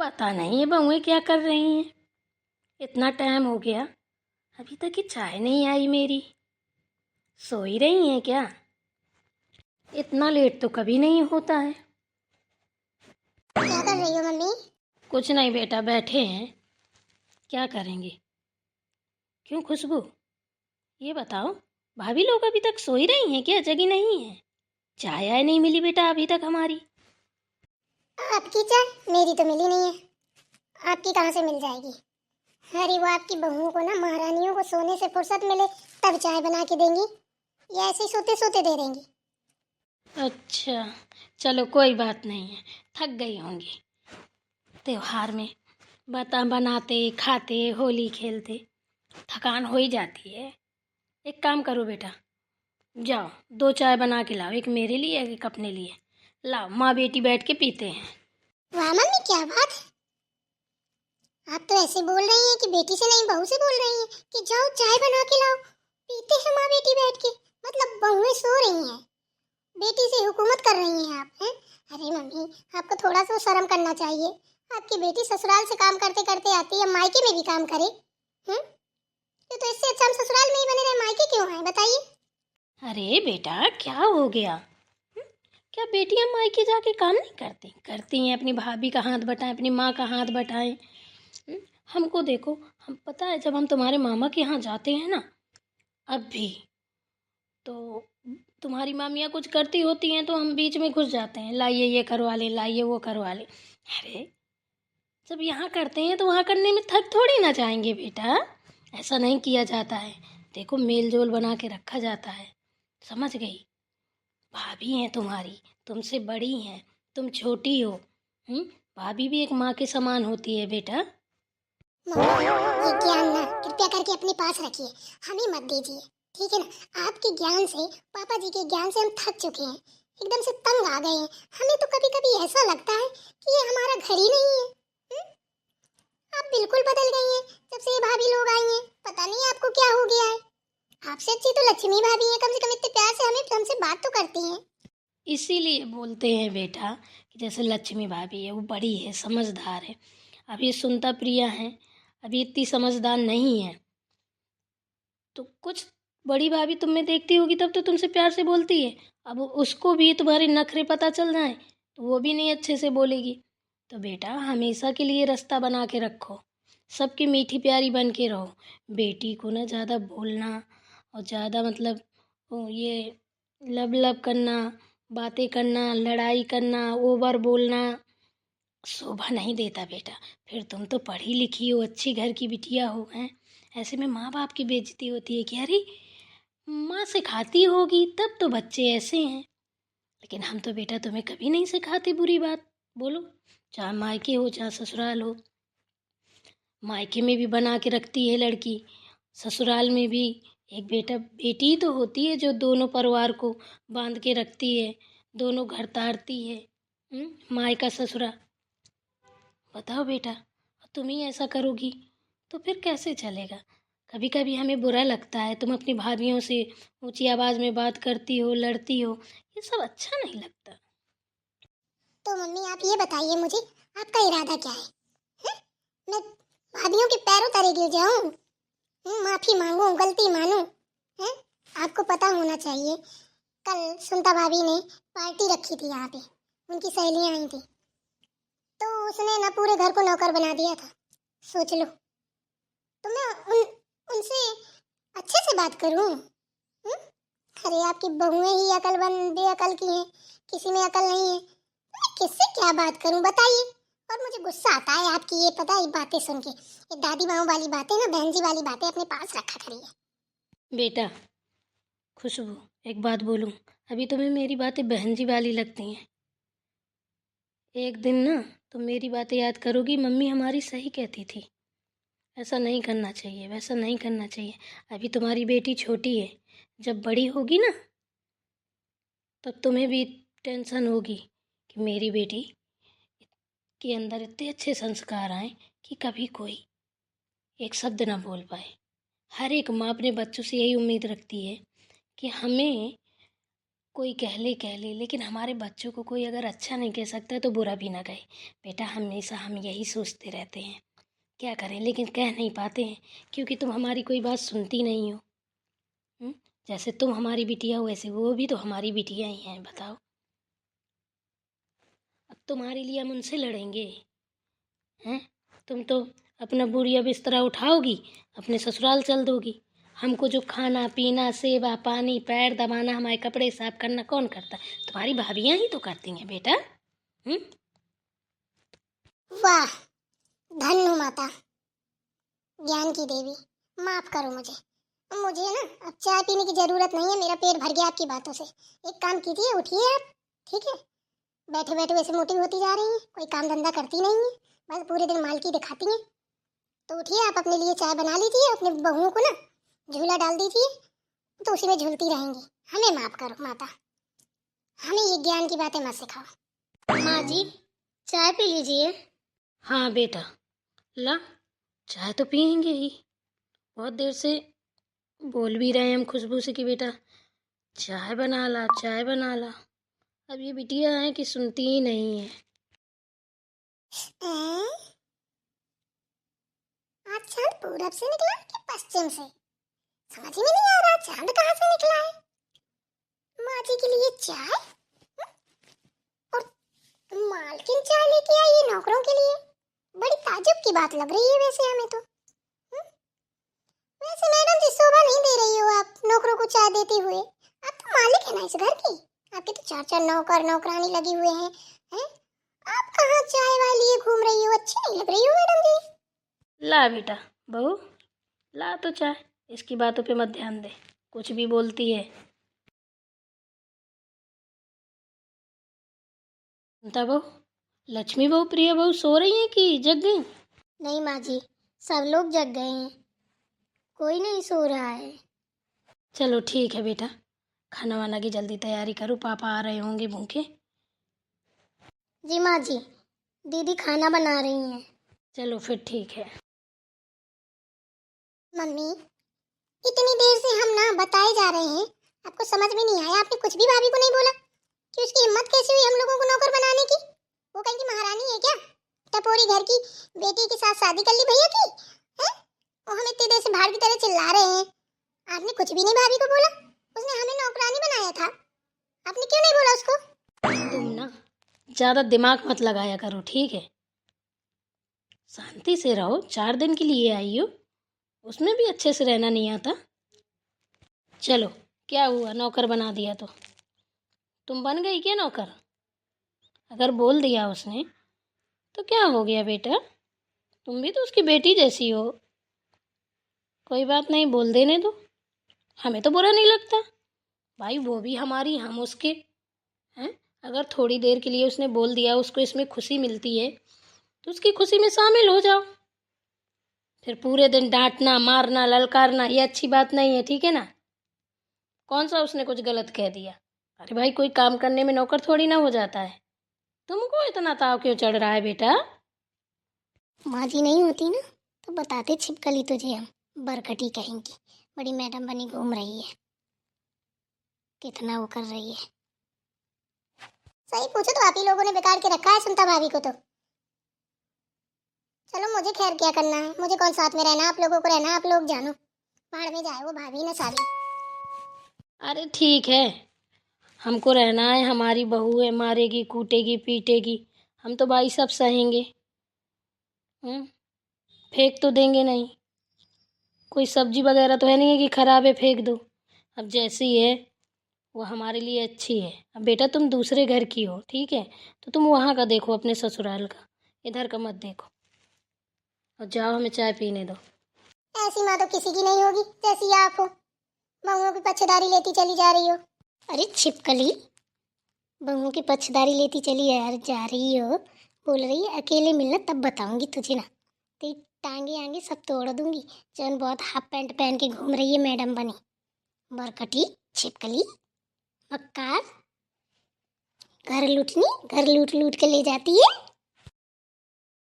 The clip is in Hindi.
पता नहीं ये बहुएं क्या कर रही हैं। इतना टाइम हो गया, अभी तक ये चाय नहीं आई मेरी। सो ही रही हैं क्या? इतना लेट तो कभी नहीं होता है। क्या कर रही हो मम्मी? कुछ नहीं बेटा, बैठे हैं। क्या करेंगे? क्यों खुशबू, ये बताओ, भाभी लोग अभी तक सो ही रही हैं क्या, जगी नहीं है? चाय आय नहीं मिली बेटा अभी तक हमारी। आपकी चाय मेरी तो मिली नहीं है। आपकी कहाँ से मिल जाएगी? अरे वो आपकी बहुओं को ना, महारानियों को सोने से फुर्सत मिले तब चाय बना के देंगी, या ऐसे ही सोते सोते दे देंगी। अच्छा, चलो कोई बात नहीं है, थक गई होंगी त्योहार में बनाते खाते होली खेलते, थकान हो ही जाती है। एक काम करो बेटा, जाओ 2 चाय बना के लाओ, एक मेरे लिए एक अपने लिए। लाओ, माँ बेटी बैठ के पीते हैं। वाह मम्मी, क्या बात है! आप तो ऐसे बोल रही हैं कि बेटी से नहीं बहू से बोल रही हैं कि जाओ चाय बना के लाओ, पीते हैं माँ बेटी बैठ के। मतलब बहुएं सो रही हैं, बेटी से हुकूमत कर रही हैं आप हैं? अरे मम्मी, आपको थोड़ा सा शर्म करना चाहिए। आपकी बेटी ससुराल से काम करते करते आती है, मायके में भी काम करे। हम्म तो इससे अच्छा हम ससुराल में ही बने रहे, मायके क्यों आए बताइए? अरे बेटा, क्या हो गया? क्या बेटियां मायके जाके काम नहीं करती? करती हैं, अपनी भाभी का हाथ बटाएं, अपनी माँ का हाथ बटाएं। हमको देखो, हम पता है जब हम तुम्हारे मामा के यहाँ जाते हैं ना, अब भी तो तुम्हारी मामियाँ कुछ करती होती हैं तो हम बीच में घुस जाते हैं, लाइए ये करवा ले, लाइए वो करवा ले। अरे जब यहाँ करते हैं तो वहाँ करने में थक थोड़ी ना जाएंगे बेटा। ऐसा नहीं किया जाता है। देखो, मेल जोल बना के रखा जाता है। समझ गई? भाभी हैं तुम्हारी, तुमसे बड़ी हैं, तुम छोटी हो। भाभी भी एक माँ के समान होती है बेटा। मम्मी, ये ज्ञान ना कृपया करके अपने पास रखिए, हमें मत दीजिए, ठीक है ना? आपके ज्ञान से, पापा जी के ज्ञान से हम थक चुके हैं, एकदम से तंग आ गए हैं। हमें तो कभी कभी ऐसा लगता है कि ये हमारा घर ही नहीं है। हम्म? आप बिल्कुल बदल गई हैं जब से ये भाभी लोग आई हैं। पता नहीं आपको क्या हो गया है। आपसे अच्छी तो लक्ष्मी भाभी है, कम से कम इतने प्यार से हमें हमसे बात तो करती हैं। इसीलिए बोलते हैं बेटा कि जैसे लक्ष्मी भाभी है, वो बड़ी है, समझदार है। अभी सुनता प्रिया है, अभी इतनी समझदार नहीं है। तो कुछ बड़ी भाभी तुम में देखती होगी तब तो तुमसे प्यार से बोलती है। अब उसको भी तुम्हारे नखरे पता चल जाए तो वो भी नहीं अच्छे से बोलेगी। तो बेटा, हमेशा के लिए रास्ता बना के रखो, सबकी मीठी प्यारी बन के रहो। बेटी को ना ज़्यादा बोलना और ज़्यादा मतलब ये लब लब करना, बातें करना, लड़ाई करना, ओवर बोलना शोभा नहीं देता बेटा। फिर तुम तो पढ़ी लिखी हो, अच्छी घर की बिटिया हो, हैं? ऐसे में माँ बाप की बेइज्जती होती है कि अरे माँ सिखाती होगी तब तो बच्चे ऐसे हैं। लेकिन हम तो बेटा तुम्हें कभी नहीं सिखाते बुरी बात। बोलो, चाहे मायके हो चाहे ससुराल हो। मायके में भी बना के रखती है लड़की, ससुराल में भी। एक बेटा बेटी ही तो होती है जो दोनों परिवार को बांध के रखती है, दोनों घर तारती है। मायका ससुरा। बताओ बेटा, तुम ही ऐसा करोगी तो फिर कैसे चलेगा? कभी कभी हमें बुरा लगता है, तुम अपनी भाभीयों से ऊंची आवाज़ में बात करती हो, लड़ती हो, ये सब अच्छा नहीं लगता। तो मम्मी आप ये बताइए मुझे, आपका इरादा क्या है? हैं? मैं भाभीयों के पैरों तले गिर जाऊं? माफी मांगू, गलती मानू? हैं? आपको पता होना चाहिए, कल सुनता भाभी ने पार्टी रखी थी यहाँ पे, उनकी सहेलियां आई थी, तो उसने ना पूरे घर को नौकर बना दिया था। सोच लो, तो मैं उनसे अच्छे से बात करूं? अरे आपकी बहुएं ही अकलमंद बेअकल की हैं, किसी में अकल नहीं है। मैं किससे क्या बात करूं बताइए? और मुझे गुस्सा आता है आपकी ये पता, ये बातें सुन के, ये दादी माँ वाली बातें ना, बहन जी वाली बातें अपने पास रखा करिए। बेटा खुशबू, एक बात बोलूं, अभी तुम्हें मेरी बातें बहन जी वाली लगती हैं। एक दिन ना तुम मेरी बातें याद करोगी, मम्मी हमारी सही कहती थी, ऐसा नहीं करना चाहिए, वैसा नहीं करना चाहिए। अभी तुम्हारी बेटी छोटी है, जब बड़ी होगी ना तब तुम्हें भी टेंशन होगी कि मेरी बेटी के अंदर इतने अच्छे संस्कार आए कि कभी कोई एक शब्द ना बोल पाए। हर एक माँ अपने बच्चों से यही उम्मीद रखती है कि हमें कोई कह ले, लेकिन हमारे बच्चों को कोई अगर अच्छा नहीं कह सकता है तो बुरा भी ना कहे। बेटा हमेशा हम यही सोचते रहते हैं, क्या करें, लेकिन कह नहीं पाते हैं क्योंकि तुम हमारी कोई बात सुनती नहीं हो। हुँ? जैसे तुम हमारी बिटिया हो वैसे वो भी तो हमारी बिटिया ही हैं, बताओ। अब तुम्हारे लिए हम उनसे लड़ेंगे, हैं? तुम तो अपना बोरिया बिस्तरा उठाओगी, अपने ससुराल चल दोगी। हमको जो खाना पीना सेवा पानी पैर दबाना हमारे कपड़े साफ करना कौन करता है? तुम्हारी भाभियाँ ही तो करती हैं बेटा। हम्म। वाह, धन्य माता, ज्ञान की देवी, माफ करो मुझे। मुझे ना अब चाय पीने की जरूरत नहीं है, मेरा पेट भर गया आपकी बातों से। एक काम कीजिए, उठिए आप, ठीक है? बैठे बैठे वैसे मोटी होती जा रही हैं, कोई काम धंधा करती नहीं है, बस पूरे दिन मालकी दिखाती हैं। तो उठिए, आप अपने लिए चाय बना लीजिए, अपने बहुओं को ना झूला डाल दीजिए, तो उसी में झूलती रहेंगी। हमें माफ करो माता, हमें ये ज्ञान की बातें मत सिखाओ। माँ जी, चाय पी लीजिए। हाँ बेटा, ला चाय तो पियेंगे ही। बहुत देर से बोल भी रहे हैं हम खुशबू से कि बेटा चाय बना ला, चाय बना ला। अब ये बिटिया है कि सुनती ही नहीं है। आज चांद पूरब से निकला कि पश्चिम से? समझ ही में नहीं आ रहा, चांद कहाँ से निकला है? माँ जी के लिए चाय और मालकिन चाय लेके आई है नौकरों के लिए। बड़ी ताज्जुब की बात लग रही है वैसे हमें तो। वैसे मैडम जी शोभा नहीं दे रही हो आप नौकरों को चाय देते हुए। आप तो मालिक है ना इस घर की, आपके तो 4-4 नौकर नौकरानी लगी हुए हैं, हैं? आप कहाँ चाय वाली लिए घूम रही हो? अच्छी नहीं लग रही हो मैडम जी। ला बेटा बहू, ला तो चाय, इसकी बातों पे मत ध्यान दे, कुछ भी बोलती है। सुनता बहू, लक्ष्मी बहू प्रिया बहू सो रही हैं कि जग गई? नहीं माँ जी, सब लोग जग गए हैं, कोई नहीं सो रहा है। चलो ठीक है बेटा, खाना वाना की जल्दी तैयारी करो, पापा आ रहे होंगे भूखे। जी माँ जी, दीदी खाना बना रही हैं। चलो फिर ठीक है। मम्मी, इतनी देर से हम ना बताए जा रहे हैं, आपको समझ में नहीं आया? आपने कुछ भी भाभी को नहीं बोला कि उसकी हिम्मत कैसी हुई हम लोगों को नौकर बनाने की? वो कहीं की महारानी है क्या? टपोरी घर की बेटी के साथ शादी कर ली भैया की, हैं? वो हम इतनी देर से भाड़ की तरह चिल्ला रहे हैं, आपने कुछ भी नहीं भाभी को बोला? उसने हमें नौकरानी बनाया था, आपने क्यों नहीं बोला उसको? तुम ना ज़्यादा दिमाग मत लगाया करो, ठीक है? शांति से रहो, 4 दिन के लिए आई हो, उसमें भी अच्छे से रहना नहीं आता। चलो क्या हुआ, नौकर बना दिया तो तुम बन गई क्या नौकर? अगर बोल दिया उसने तो क्या हो गया बेटा, तुम भी तो उसकी बेटी जैसी हो। कोई बात नहीं, बोल देने दो, हमें तो बुरा नहीं लगता भाई, वो भी हमारी हम उसके हैं। अगर थोड़ी देर के लिए उसने बोल दिया, उसको इसमें खुशी मिलती है तो उसकी खुशी में शामिल हो जाओ। फिर पूरे दिन डांटना मारना ललकारना ये अच्छी बात नहीं है, ठीक है ना? कौन सा उसने कुछ गलत कह दिया? अरे भाई कोई काम करने में नौकर थोड़ी ना हो जाता है। तुमको इतना ताव क्यों चढ़ रहा है बेटा? माँ जी नहीं होती ना तो बताते छिपकली तुझे हम, बरकटी कहेंगी, बड़ी मैडम बनी घूम रही है, कितना वो कर रही है। सही पूछो तो आप ही लोगों ने बिगाड़ के रखा है सुनता भाभी को तो। चलो मुझे खैर क्या करना है, मुझे कौन साथ में रहना, आप लोगों को रहना, आप लोग जानो, भाड़ में जाए वो भाभी ना सारी। अरे ठीक है, हमको रहना है, हमारी बहू है, मारेगी कूटेगी पीटेगी, हम तो भाई सब सहेंगे। फेंक तो देंगे नहीं, कोई सब्जी वगैरह तो है नहीं है कि खराब है फेंक दो। अब जैसी है वो हमारे लिए अच्छी है। अब बेटा तुम दूसरे घर की हो, ठीक है, तो तुम वहाँ का देखो, अपने ससुराल का, इधर का मत देखो। और जाओ हमें चाय पीने दो। ऐसी माँ तो किसी की नहीं होगी जैसी आप हो, बहुओं की पक्षधारी लेती चली जा रही हो। अरे छिपकली, बहुओं की पक्षधारी लेती चली यार जा रही हो, बोल रही है अकेले मिलना तब बताऊंगी तुझे ना, तेरी टांगे आंगे सब तोड़ दूंगी। जौन बहुत हाफ पैंट पहन के घूम रही है मैडम बनी, बरकटी छिपकली मक्कार, घर लूटनी, घर लूट लूट के ले जाती है।